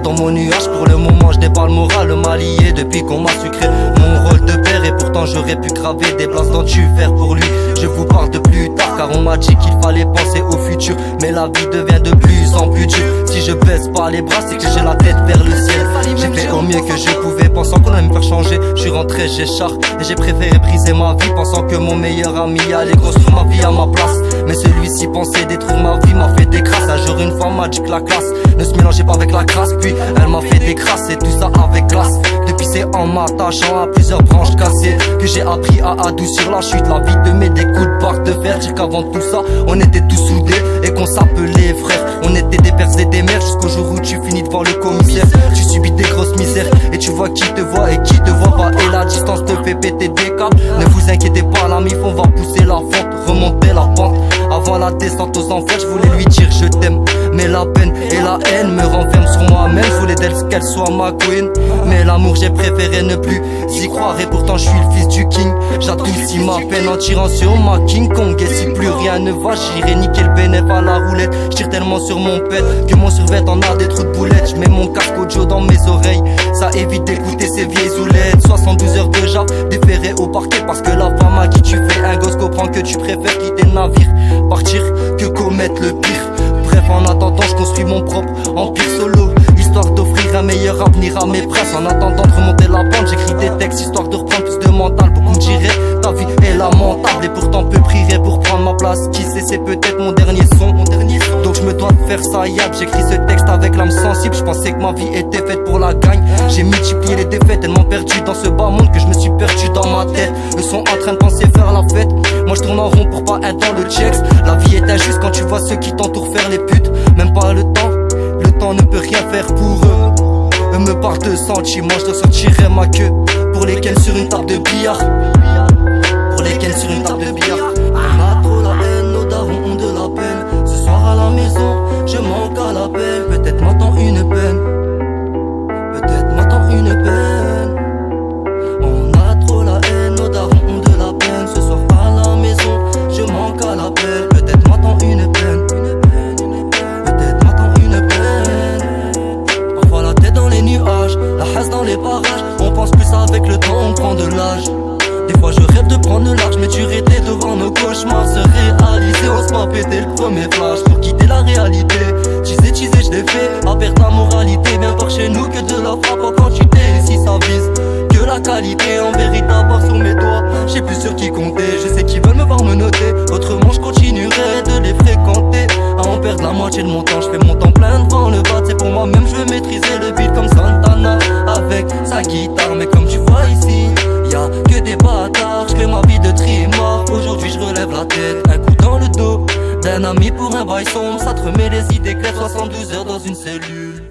dans mon nuage. Pour le moment je n'ai pas le moral, le mal y est depuis qu'on m'a sucré mon rôle de père. Et pourtant j'aurais pu graver des places dans tu faire pour lui. Je vous parle de plus tard car on m'a dit qu'il fallait penser au futur. Mais la vie devient de plus en plus dure. Si je baisse pas les bras c'est que j'ai la tête vers le ciel. J'ai fait au mieux que je pouvais pensant qu'on allait me faire changer. Je suis rentré chez Char et j'ai préféré briser ma vie, pensant que mon meilleur ami allait construire ma vie à ma place. Mais celui-ci pensait détruire ma vie, m'a fait des crasses. Un jour une femme m'a dit que la classe ne se mélangeait pas avec la crasse. Puis elle m'a fait des crasses et tout ça avec classe. Depuis c'est en m'attachant à plusieurs branches cassées que j'ai appris à adoucir la chute. La vie te met des coups de barre de fer. Dire qu'avant tout ça on était tous soudés et qu'on s'appelait frères. On était des pères et des mères jusqu'au jour où tu finis devant le commissaire. Tu subis des grosses misères et tu vois qui te voit et qui te voit pas. Et la distance te fait péter des câbles. Ne vous inquiétez pas la mif, on va pousser la fente, remonter la pente. Avant la descente aux enfers, je voulais lui dire je t'aime. Mais la peine et la haine me renferment sur moi-même. Je voulais d'elle qu'elle soit ma queen. Mais l'amour j'ai préféré ne plus y croire. Et pourtant je suis le fils du king. J'adoucis ma peine en tirant sur ma King Kong. Et si plus rien ne va, j'irai niquer le bénéf à la roulette. Je tire tellement sur mon pet que mon survêt en a des trous de boulettes. Je mets mon casque audio dans mes oreilles, ça évite d'écouter ces vieilles oulettes. 72 heures de jaf, déféré au parquet. Parce que la femme à qui tu fais un gosse comprend que tu préfères quitter le navire, partir que commettre le pire. Bref, en attendant, je construis mon propre empire solo, histoire d'offrir un meilleur avenir à mes presses. En attendant de remonter la pente, j'écris des textes histoire de reprendre plus de mental. Beaucoup me diraient, ta vie est lamentable et pourtant peu prierait pour prendre ma place. Qui sait, c'est peut-être mon dernier son. Donc je me dois de faire ça, yab. J'écris ce texte avec l'âme sensible. Je pensais que ma vie était faite pour la gagne. J'ai multiplié les défaites, tellement perdu dans ce bas monde que je me suis perdu dans ma tête. Eux sont en train de penser faire la fête, moi je tourne en rond pour pas être dans le checks. La vie est injuste quand tu vois ceux qui t'entourent faire les putes. Même pas le temps ne peut rien faire pour eux. Eux me parlent de sentiments, je dois sortirer ma queue. Pour lesquels sur une table de billard, pour lesquels sur une table de billard. On a trop la haine, nos darons ont de la peine. Ce soir à la maison, je manque à l'appel. Peut-être m'attend une peine, peut-être m'attend une peine. On a trop la haine, nos darons ont de la peine. Ce soir à la maison, je manque à l'appel. Peut-être m'attend une peine, peut-être m'attend une peine. Parfois la tête dans les nuages, la hasse dans les parages. On pense plus avec le temps, on prend de l'âge. Des fois je rêve de prendre le large, mais tu étais devant nos cauchemars se réaliser. On se m'a pété le premier flash pour quitter la réalité. Teaser, je l'ai fait, à perdre ta moralité. Bien par chez nous que de la frappe quand tu t'es. Si ça vise que la qualité, en vérité à part sur mes doigts, j'ai plus sur qui compter. Je sais qu'ils veulent me voir me noter, autrement je continuerai de les fréquenter. À en perdre la moitié de mon temps, je fais mon temps plein devant le bas. C'est pour moi-même, je veux maîtriser le beat comme Santana avec sa guitare. Mais comme tu vois ici, y'a que des bâtards, je fais ma vie de trimard. Aujourd'hui je relève la tête, un coup dans le dos d'un ami pour un bail sombre. Ça te remet les idées claires, 72 heures dans une cellule.